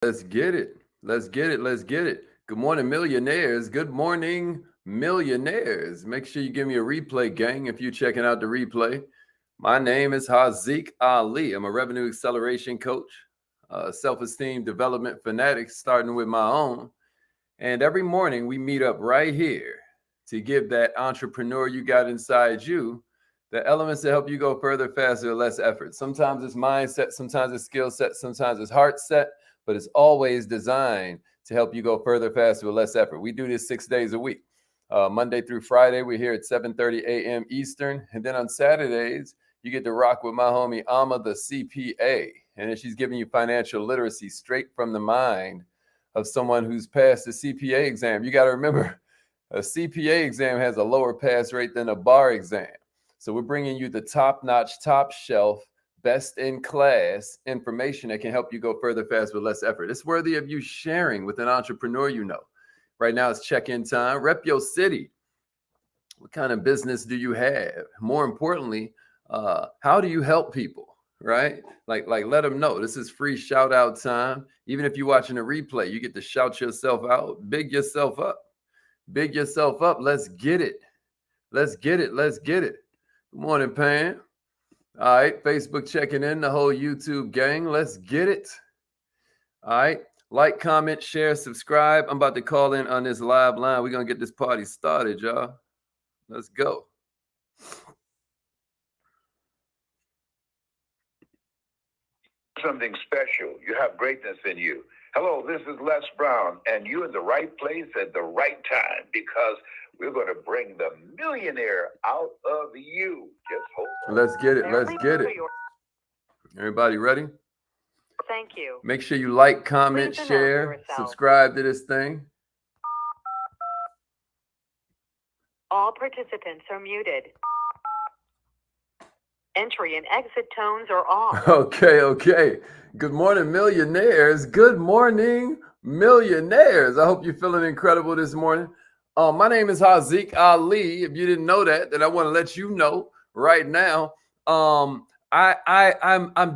Let's get it. Let's get it. Let's get it. Good morning, millionaires. Good morning, millionaires. Make sure you give me a replay, gang, if you're checking out the replay. My name is Haziq Ali. I'm a revenue acceleration coach, self esteem development fanatic, starting with my own. And every morning we meet up right here to give that entrepreneur you got inside you the elements to help you go further, faster, less effort. Sometimes it's mindset, sometimes it's skill set, sometimes it's heart set, but it's always designed to help you go further, faster, with less effort. We do this 6 days a week. Monday through Friday, we're here at 7:30 a.m. Eastern. And then on Saturdays, you get to rock with my homie, Amma, the CPA. And then she's giving you financial literacy straight from the mind of someone who's passed the CPA exam. You got to remember, a CPA exam has a lower pass rate than a bar exam. So we're bringing you the top-notch, top-shelf, best-in-class information that can help you go further, faster, with less effort. It's worthy of you sharing with an entrepreneur you know. Right now it's check-in time. Rep your city. What kind of business do you have? More importantly, how do you help people? Right? Like let them know. This is free shout out time. Even if you're watching a replay, you get to shout yourself out, big yourself up. Big yourself up. Let's get it. Let's get it. Let's get it. Good morning, Pam. All right. Facebook checking in, the whole YouTube gang. Let's get it. All right. Like, comment, share, subscribe. I'm about to call in on this live line. We're going to get this party started, y'all. Let's go. Something special. You have greatness in you. Hello, this is Les Brown, and you're in the right place at the right time because we're going to bring the millionaire out of you. Just hold on. Let's get it. Let's get it. Everybody ready? Thank you. Make sure you like, comment, share, subscribe to this thing. All participants are muted. Entry and exit tones are off. Okay. Good morning, millionaires. Good morning, millionaires. I hope you're feeling incredible this morning. My name is Haziq Ali. If you didn't know that, then I want to let you know right now. I'm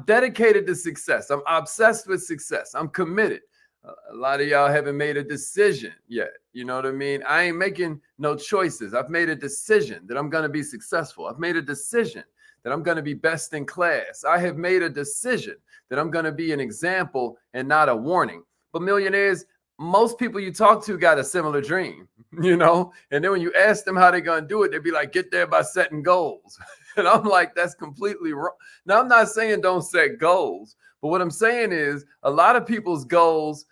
dedicated to success. I'm obsessed with success. I'm committed. A lot of y'all haven't made a decision yet. You know what I mean? I ain't making no choices. I've made a decision that I'm going to be successful. I've made a decision that I'm going to be best in class. I have made a decision that I'm going to be an example and not a warning. But millionaires, most people you talk to got a similar dream, you know? And then when you ask them how they're going to do it, they'd be like, get there by setting goals. And I'm like, that's completely wrong. Now, I'm not saying don't set goals, but what I'm saying is a lot of people's goals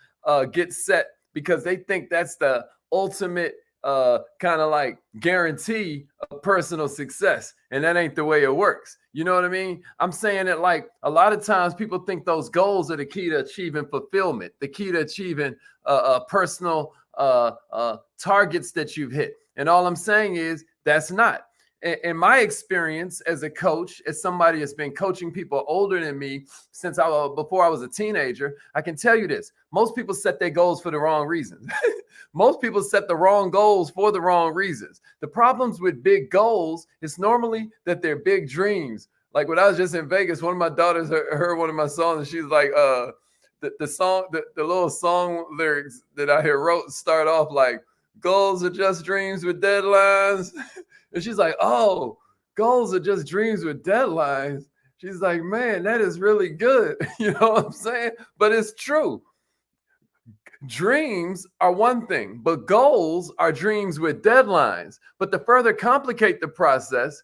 get set because they think that's the ultimate kind of like guarantee of personal success. And that ain't the way it works. You know what I mean? I'm saying it like a lot of times people think those goals are the key to achieving fulfillment, the key to achieving personal targets that you've hit. And all I'm saying is that's not. In my experience as a coach, as somebody that's been coaching people older than me since before I was a teenager, I can tell you this. Most people set their goals for the wrong reasons. Most people set the wrong goals for the wrong reasons. The problems with big goals is normally that they're big dreams. Like when I was just in Vegas, one of my daughters heard one of my songs and she's like, the little song lyrics that I had wrote start off like, goals are just dreams with deadlines. And she's like, oh, goals are just dreams with deadlines. She's like, man, that is really good. You know what I'm saying? But it's true. Dreams are one thing, but goals are dreams with deadlines. But to further complicate the process,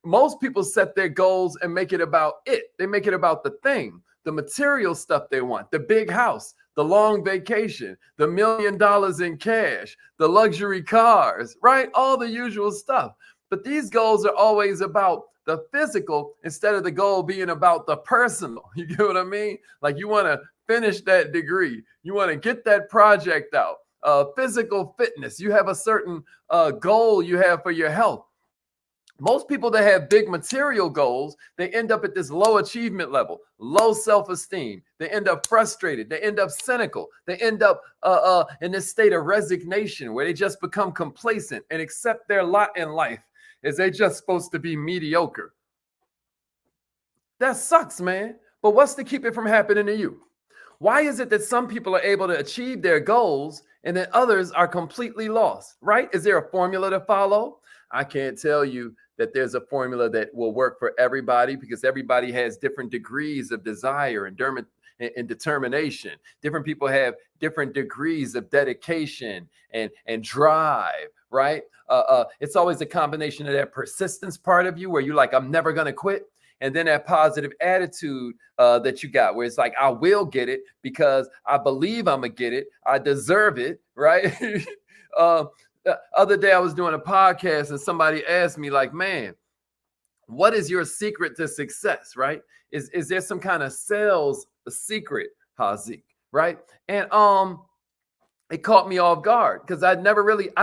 most people set their goals and make it about it. They make it about the thing, the material stuff they want, the big house, the long vacation, the $1 million in cash, the luxury cars, right? All the usual stuff. But these goals are always about the physical instead of the goal being about the personal. You get what I mean? Like you want to finish that degree. You want to get that project out. Physical fitness. You have a certain goal you have for your health. Most people that have big material goals, they end up at this low achievement level, low self-esteem. They end up frustrated. They end up cynical. They end up in this state of resignation where they just become complacent and accept their lot in life as they just supposed to be mediocre. That sucks, man. But what's to keep it from happening to you? Why is it that some people are able to achieve their goals and then others are completely lost, right? Is there a formula to follow? I can't tell you that there's a formula that will work for everybody because everybody has different degrees of desire and determination. Different people have different degrees of dedication and drive, right? It's always a combination of that persistence part of you where you're like, I'm never going to quit. And then that positive attitude that you got, where it's like, I will get it because I believe I'm going to get it. I deserve it, right? The other day I was doing a podcast and somebody asked me like, man, what is your secret to success, right? Is there some kind of sales secret, Hazik, right? And it caught me off guard because I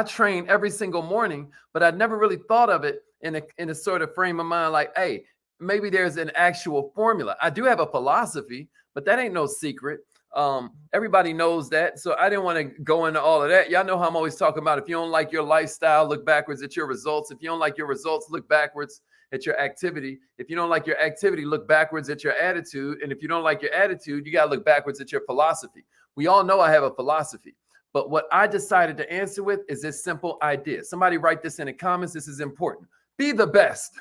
train every single morning, but I'd never really thought of it in a sort of frame of mind like, hey, maybe there's an actual formula. I do have a philosophy, but that ain't no secret. Everybody knows that. So I didn't want to go into all of that. Y'all know how I'm always talking about if you don't like your lifestyle, look backwards at your results. If you don't like your results, look backwards at your activity. If you don't like your activity, look backwards at your attitude. And if you don't like your attitude, you got to look backwards at your philosophy. We all know I have a philosophy. But what I decided to answer with is this simple idea. Somebody write this in the comments. This is important. Be the best.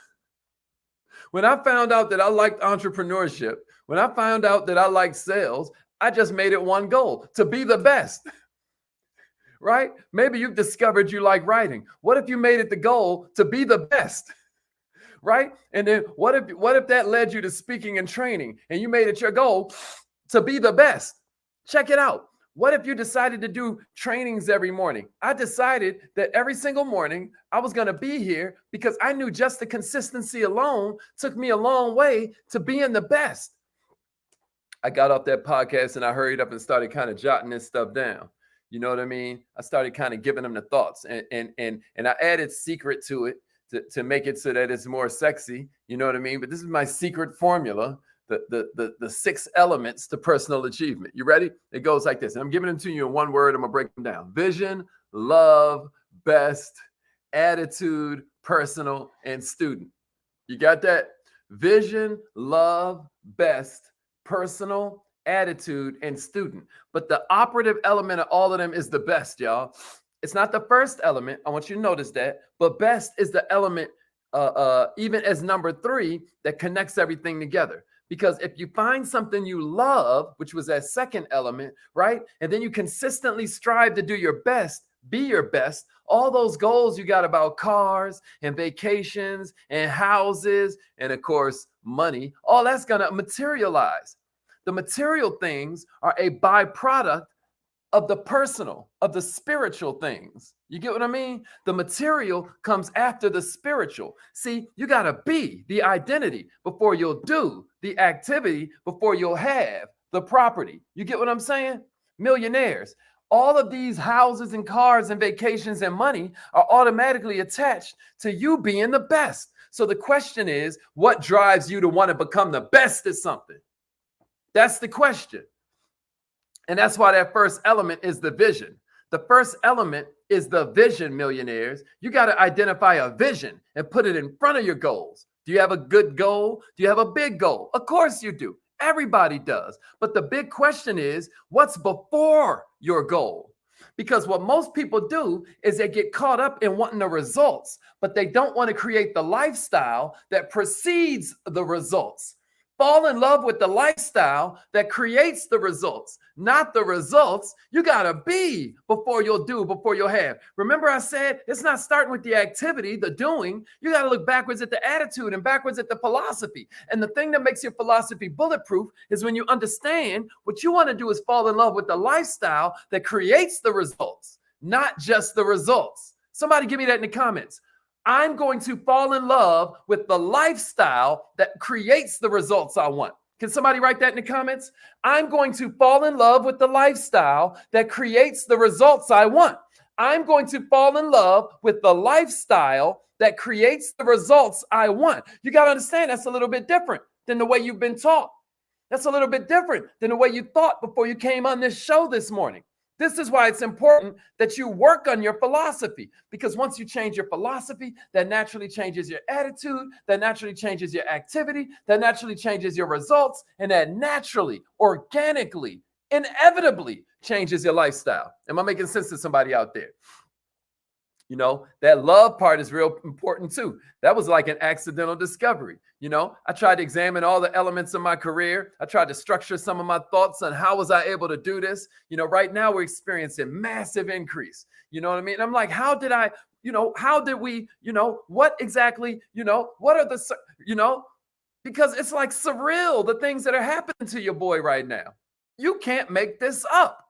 When I found out that I liked entrepreneurship, when I found out that I liked sales, I just made it one goal, to be the best, right? Maybe you've discovered you like writing. What if you made it the goal to be the best, right? And then what if that led you to speaking and training and you made it your goal to be the best? Check it out. What if you decided to do trainings every morning? I decided that every single morning I was going to be here because I knew just the consistency alone took me a long way to being the best. I got off that podcast and I hurried up and started kind of jotting this stuff down. You know what I mean? I started kind of giving them the thoughts and I added secret to it to make it so that it's more sexy. You know what I mean? But this is my secret formula. The 6 elements to personal achievement. You ready? It goes like this. And I'm giving them to you in one word. I'm going to break them down. Vision, love, best, attitude, personal, and student. You got that? Vision, love, best, personal, attitude, and student. But the operative element of all of them is the best, y'all. It's not the first element. I want you to notice that. But best is the element, even as number 3, that connects everything together. Because if you find something you love, which was that second element, right? And then you consistently strive to do your best, be your best, all those goals you got about cars and vacations and houses and, of course, money, all that's going to materialize. The material things are a byproduct of the personal, of the spiritual things. You get what I mean? The material comes after the spiritual. See, you got to be the identity before you'll do the activity, before you'll have the property. You get what I'm saying? Millionaires. All of these houses and cars and vacations and money are automatically attached to you being the best. So the question is, what drives you to want to become the best at something? That's the question. And that's why that first element is the vision. The first element is the vision, millionaires. You got to identify a vision and put it in front of your goals. Do you have a good goal? Do you have a big goal? Of course you do. Everybody does. But the big question is, what's before your goal? Because what most people do is they get caught up in wanting the results, but they don't want to create the lifestyle that precedes the results. Fall in love with the lifestyle that creates the results, not the results. You got to be before you'll do, before you'll have. Remember I said it's not starting with the activity, the doing. You got to look backwards at the attitude and backwards at the philosophy. And the thing that makes your philosophy bulletproof is when you understand what you want to do is fall in love with the lifestyle that creates the results, not just the results. Somebody give me that in the comments. I'm going to fall in love with the lifestyle that creates the results I want. Can somebody write that in the comments? I'm going to fall in love with the lifestyle that creates the results I want. I'm going to fall in love with the lifestyle that creates the results I want. You got to understand that's a little bit different than the way you've been taught. That's a little bit different than the way you thought before you came on this show this morning. This is why it's important that you work on your philosophy, because once you change your philosophy, that naturally changes your attitude, that naturally changes your activity, that naturally changes your results, and that naturally, organically, inevitably changes your lifestyle. Am I making sense to somebody out there? You know, that love part is real important too. That was like an accidental discovery. You know, I tried to examine all the elements of my career. I tried to structure some of my thoughts on how was I able to do this. You know, right now we're experiencing massive increase. You know what I mean? I'm like, how did I, how did we, what exactly, what are the, because it's like surreal, the things that are happening to your boy right now. You can't make this up.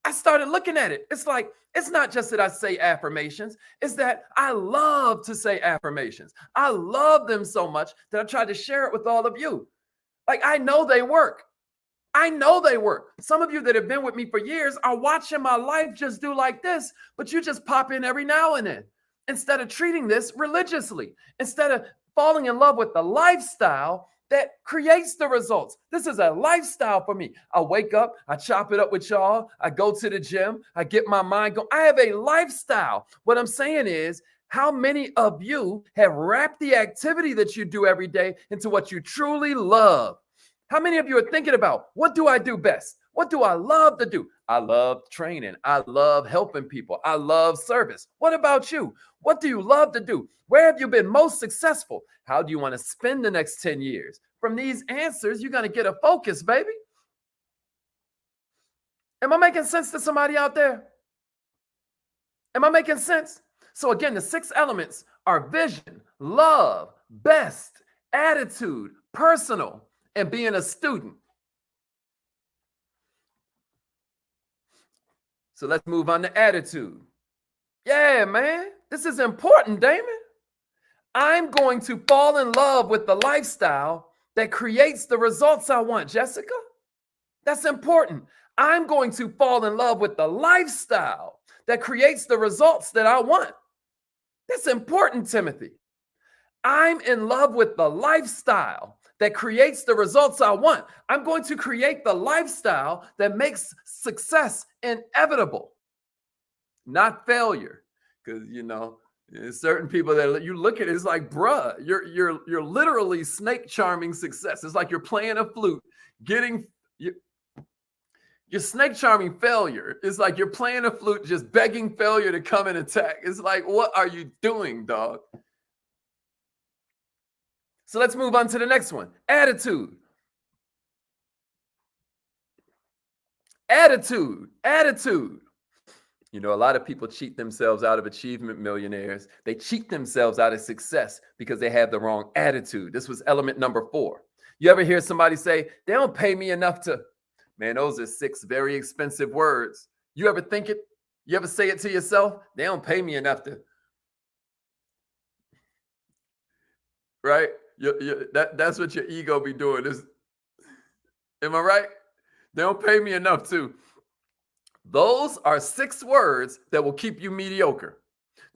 I started looking at it. It's like, it's not just that I say affirmations. It's that I love to say affirmations. I love them so much that I tried to share it with all of you. Like, I know they work. I know they work. Some of you that have been with me for years are watching my life just do like this, but you just pop in every now and then. Instead of treating this religiously, instead of falling in love with the lifestyle that creates the results. This is a lifestyle for me. I wake up, I chop it up with y'all, I go to the gym, I get my mind going. I have a lifestyle. What I'm saying is, how many of you have wrapped the activity that you do every day into what you truly love? How many of you are thinking about, what do I do best? What do I love to do? I love training. I love helping people. I love service. What about you? What do you love to do? Where have you been most successful? How do you want to spend the next 10 years? From these answers, you're going to get a focus, baby. Am I making sense to somebody out there? Am I making sense? So again, the 6 elements are vision, love, best, attitude, personal, and being a student. So let's move on to attitude. Yeah, man, this is important, Damon. I'm going to fall in love with the lifestyle that creates the results I want, Jessica. That's important. I'm going to fall in love with the lifestyle that creates the results that I want. That's important, Timothy. I'm in love with the lifestyle that creates the results I want. I'm going to create the lifestyle that makes success inevitable, not failure. Because, certain people that you look at it, it's like, bruh, you're literally snake charming success. It's like you're playing a flute, you're snake charming failure. It's like you're playing a flute, just begging failure to come and attack. It's like, what are you doing, dog? So let's move on to the next one. Attitude. Attitude. A lot of people cheat themselves out of achievement, millionaires. They cheat themselves out of success because they have the wrong attitude. This was element number 4. You ever hear somebody say, they don't pay me enough to, man, those are 6 very expensive words. You ever think it? You ever say it to yourself? They don't pay me enough to, right? That's what your ego be doing. Am I right? They don't pay me enough to. Those are 6 words that will keep you mediocre.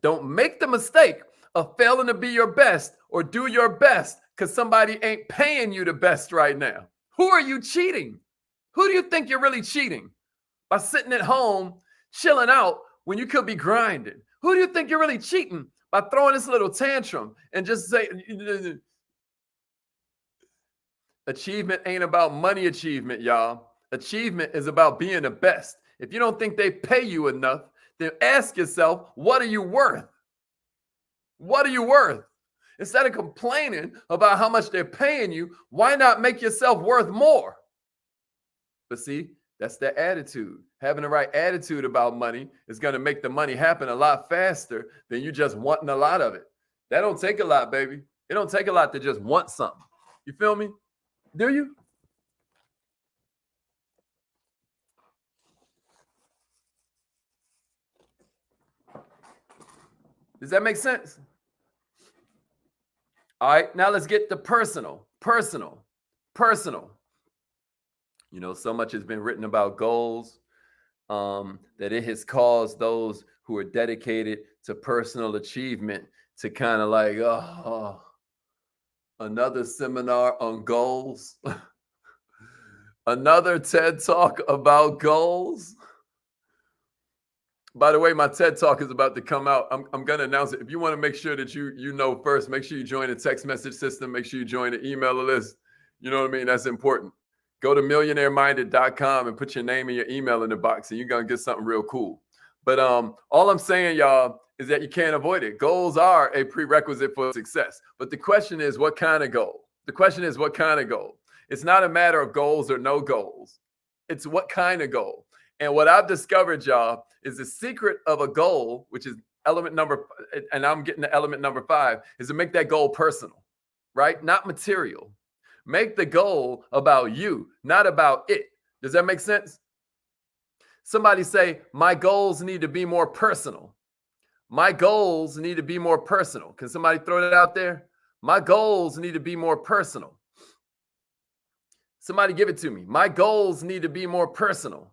Don't make the mistake of failing to be your best or do your best because somebody ain't paying you the best right now. Who are you cheating? Who do you think you're really cheating? By sitting at home, chilling out when you could be grinding. Who do you think you're really cheating? By throwing this little tantrum and just say, achievement ain't about money achievement, y'all. Achievement is about being the best. If you don't think they pay you enough, then ask yourself, what are you worth? What are you worth? Instead of complaining about how much they're paying you, why not make yourself worth more? But see, that's the attitude. Having the right attitude about money is going to make the money happen a lot faster than you just wanting a lot of it. That don't take a lot, baby. It don't take a lot to just want something. You feel me? Do you? Does that make sense? All right, now let's get to personal. So much has been written about goals, that it has caused those who are dedicated to personal achievement to kind of like, oh, another seminar on goals, another TED Talk about goals. By the way, my TED Talk is about to come out. I'm going to announce it. If you want to make sure that you know first, make sure you join the text message system. Make sure you join the email list. You know what I mean? That's important. Go to millionaireminded.com and put your name and your email in the box, and you're going to get something real cool. But all I'm saying, y'all, is that you can't avoid it. Goals are a prerequisite for success. But the question is, what kind of goal? The question is, what kind of goal? It's not a matter of goals or no goals. It's what kind of goal. And what I've discovered, y'all, is the secret of a goal, which is element number, and I'm getting to element number 5, is to make that goal personal, right? Not material. Make the goal about you, not about it. Does that make sense? Somebody say, my goals need to be more personal. My goals need to be more personal. Can somebody throw that out there? My goals need to be more personal. Somebody give it to me. My goals need to be more personal.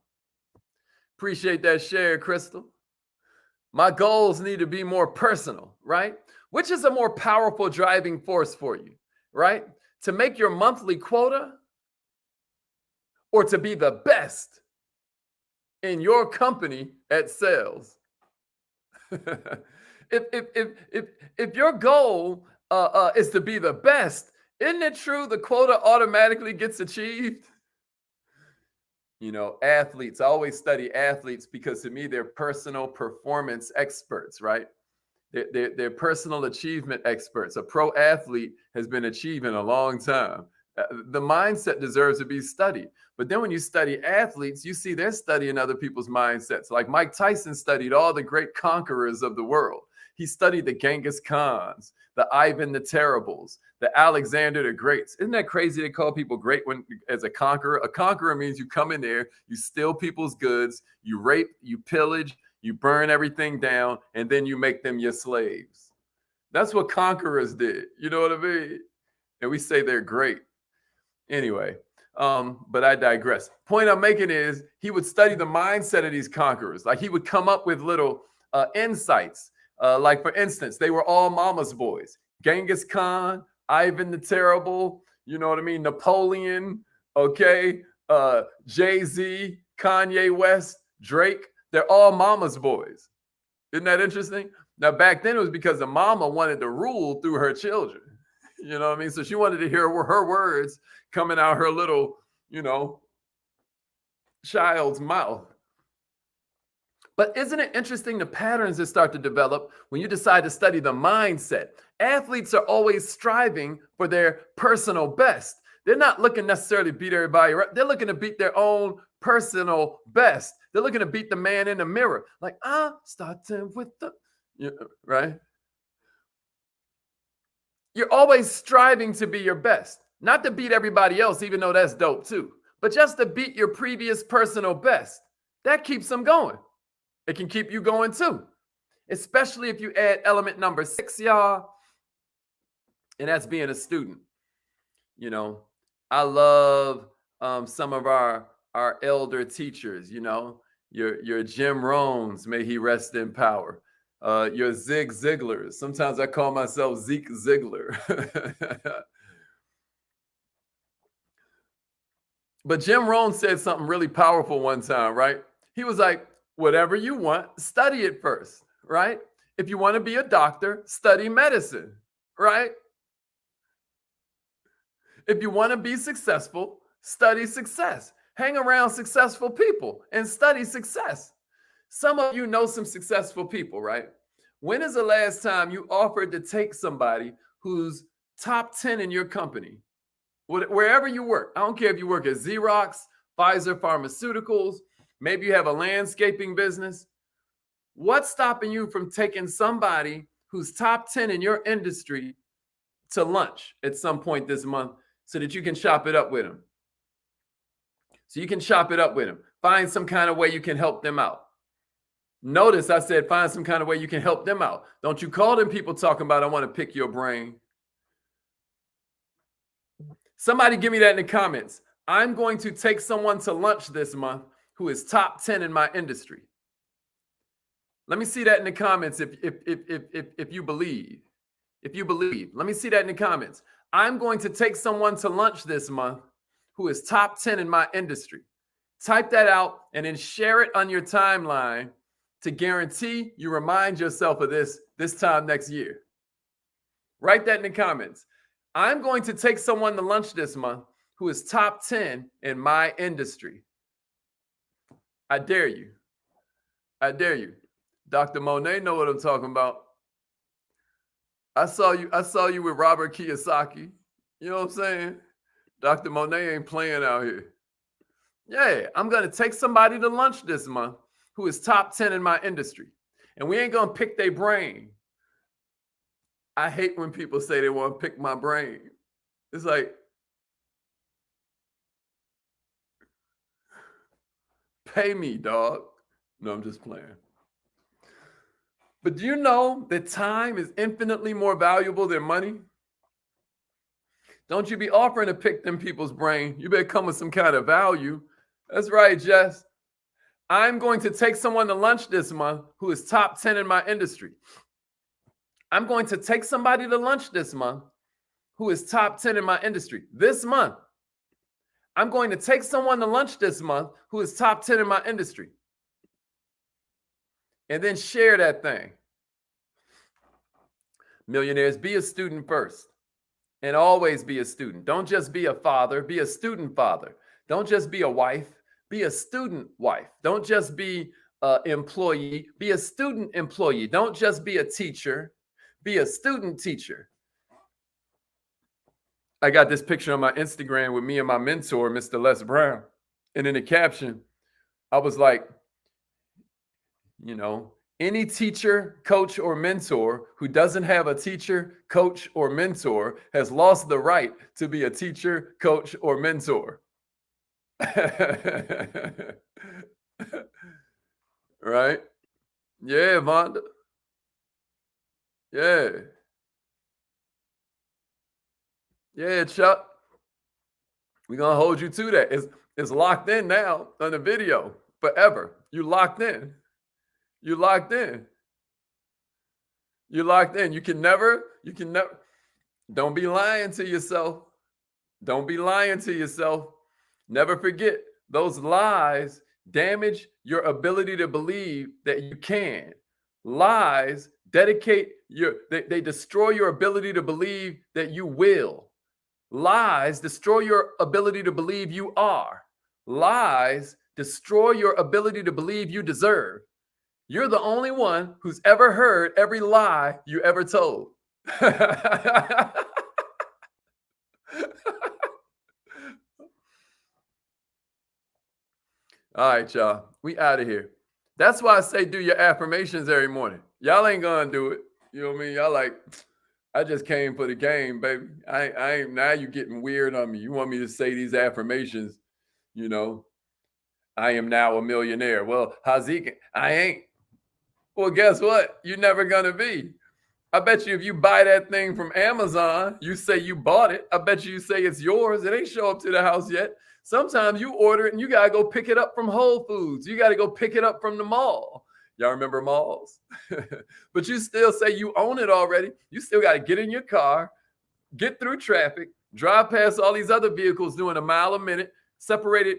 Appreciate that share, Crystal. My goals need to be more personal, right? Which is a more powerful driving force for you, right? To make your monthly quota or to be the best in your company at sales. if your goal is to be the best, isn't it true the quota automatically gets achieved? You know, athletes, I always study athletes because to me, they're personal performance experts, right? They're personal achievement experts. A pro athlete has been achieving a long time. The mindset deserves to be studied. But then when you study athletes, you see they're studying other people's mindsets. Like Mike Tyson studied all the great conquerors of the world. He studied the Genghis Khans, the Ivan the Terribles, the Alexander the Greats. Isn't that crazy to call people great when as a conqueror? A conqueror means you come in there, you steal people's goods, you rape, you pillage, you burn everything down, and then you make them your slaves. That's what conquerors did. You know what I mean? And we say they're great. Anyway, but I digress. Point I'm making is he would study the mindset of these conquerors. Like he would come up with little insights. Like for instance, they were all mama's boys. Genghis Khan, Ivan the Terrible, you know what I mean? Napoleon, okay? Jay-Z, Kanye West, Drake. They're all mama's boys. Isn't that interesting? Now, back then it was because the mama wanted to rule through her children. You know what I mean? So she wanted to hear her words coming out her little, you know, child's mouth. But isn't it interesting the patterns that start to develop when you decide to study the mindset? Athletes are always striving for their personal best. They're not looking necessarily to beat everybody. They're looking to beat their own personal best. They're looking to beat the man in the mirror. Like, starting with the, right? You're always striving to be your best. Not to beat everybody else, even though that's dope too. But just to beat your previous personal best. That keeps them going. It can keep you going too. Especially if you add element number 6, y'all. And that's being a student. You know, I love some of our elder teachers, you know, your Jim Rohns, may he rest in power. Your Zig Ziglars. Sometimes I call myself Zeke Ziglar. But Jim Rohn said something really powerful one time, right? He was like, whatever you want, study it first, right? If you want to be a doctor, study medicine, right? If you want to be successful, study success. Hang around successful people and study success. Some of you know some successful people, right? When is the last time you offered to take somebody who's top 10 in your company? Wherever you work. I don't care if you work at Xerox, Pfizer Pharmaceuticals, maybe you have a landscaping business. What's stopping you from taking somebody who's top 10 in your industry to lunch at some point this month so that you can chop it up with them? So you can chop it up with them. Find some kind of way you can help them out. Notice I said find some kind of way you can help them out. Don't you call them people talking about, I want to pick your brain. Somebody give me that in the comments. I'm going to take someone to lunch this month who is top 10 in my industry. Let me see that in the comments if you believe. If you believe. Let me see that in the comments. I'm going to take someone to lunch this month who is top 10 in my industry. Type that out and then share it on your timeline to guarantee you remind yourself of this time next year. Write that in the comments. I'm going to take someone to lunch this month who is top 10 in my industry. I dare you. I dare you. Dr. Monet know what I'm talking about. I saw you with Robert Kiyosaki. You know what I'm saying? Dr. Monet ain't playing out here. Yeah, I'm going to take somebody to lunch this month who is top 10 in my industry. And we ain't going to pick their brain. I hate when people say they want to pick my brain. It's like, pay me, dog. No, I'm just playing. But do you know that time is infinitely more valuable than money? Don't you be offering to pick them people's brain. You better come with some kind of value. That's right, Jess. I'm going to take someone to lunch this month who is top 10 in my industry. I'm going to take somebody to lunch this month who is top 10 in my industry. This month, I'm going to take someone to lunch this month who is top 10 in my industry. And then share that thing. Millionaires, be a student first. And always be a student. Don't just be a father, be a student father. Don't just be a wife, be a student wife. Don't just be an employee, be a student employee. Don't just be a teacher, be a student teacher. I got this picture on my Instagram with me and my mentor, Mr. Les Brown. And in the caption, I was like, you know, any teacher, coach, or mentor who doesn't have a teacher, coach, or mentor has lost the right to be a teacher, coach, or mentor. Right? Yeah, Vonda. Yeah. Yeah, Chuck. We're going to hold you to that. It's locked in now on the video forever. You locked in. You're locked in. You're locked in. You can never, don't be lying to yourself. Don't be lying to yourself. Never forget, those lies damage your ability to believe that you can. Lies they destroy your ability to believe that you will. Lies destroy your ability to believe you are. Lies destroy your ability to believe you deserve. You're the only one who's ever heard every lie you ever told. All right, y'all. We out of here. That's why I say do your affirmations every morning. Y'all ain't gonna do it. You know what I mean? Y'all like, I just came for the game, baby. I ain't, now you getting weird on me. You want me to say these affirmations, you know, I am now a millionaire. Well, Hazik, I ain't. Well, guess what? You're never going to be. I bet you if you buy that thing from Amazon, you say you bought it. I bet you say it's yours. It ain't show up to the house yet. Sometimes you order it and you got to go pick it up from Whole Foods. You got to go pick it up from the mall. Y'all remember malls? But you still say you own it already. You still got to get in your car, get through traffic, drive past all these other vehicles doing a mile a minute, separated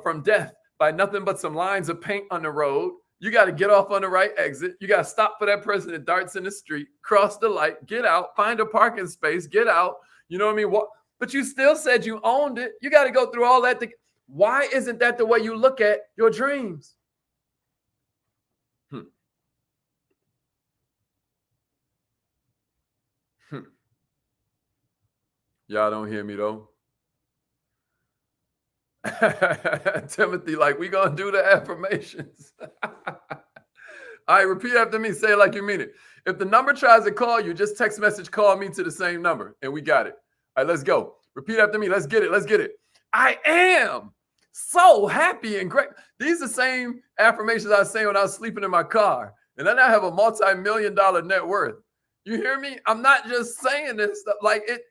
from death by nothing but some lines of paint on the road. You got to get off on the right exit. You got to stop for that person that darts in the street, cross the light, get out, find a parking space, get out. You know what I mean? But you still said you owned it. You got to go through all that. Why isn't that the way you look at your dreams? Y'all don't hear me though. Timothy, like, we gonna do the affirmations. All right, repeat after me. Say it like you mean it. If the number tries to call you, just text message call me to the same number, and we got it. All right, let's go. Repeat after me. Let's get it. Let's get it. I am so happy and great. These are the same affirmations I was saying when I was sleeping in my car, and then I have a multi-million-dollar net worth. You hear me? I'm not just saying this stuff. Like, it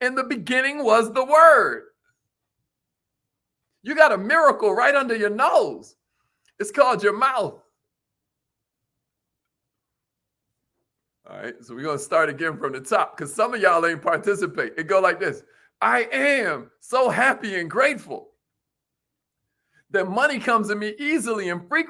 in the beginning was the word. You got a miracle right under your nose. It's called your mouth. All right, so we're going to start again from the top because some of y'all ain't participate. It go like this. I am so happy and grateful that money comes to me easily and frequently.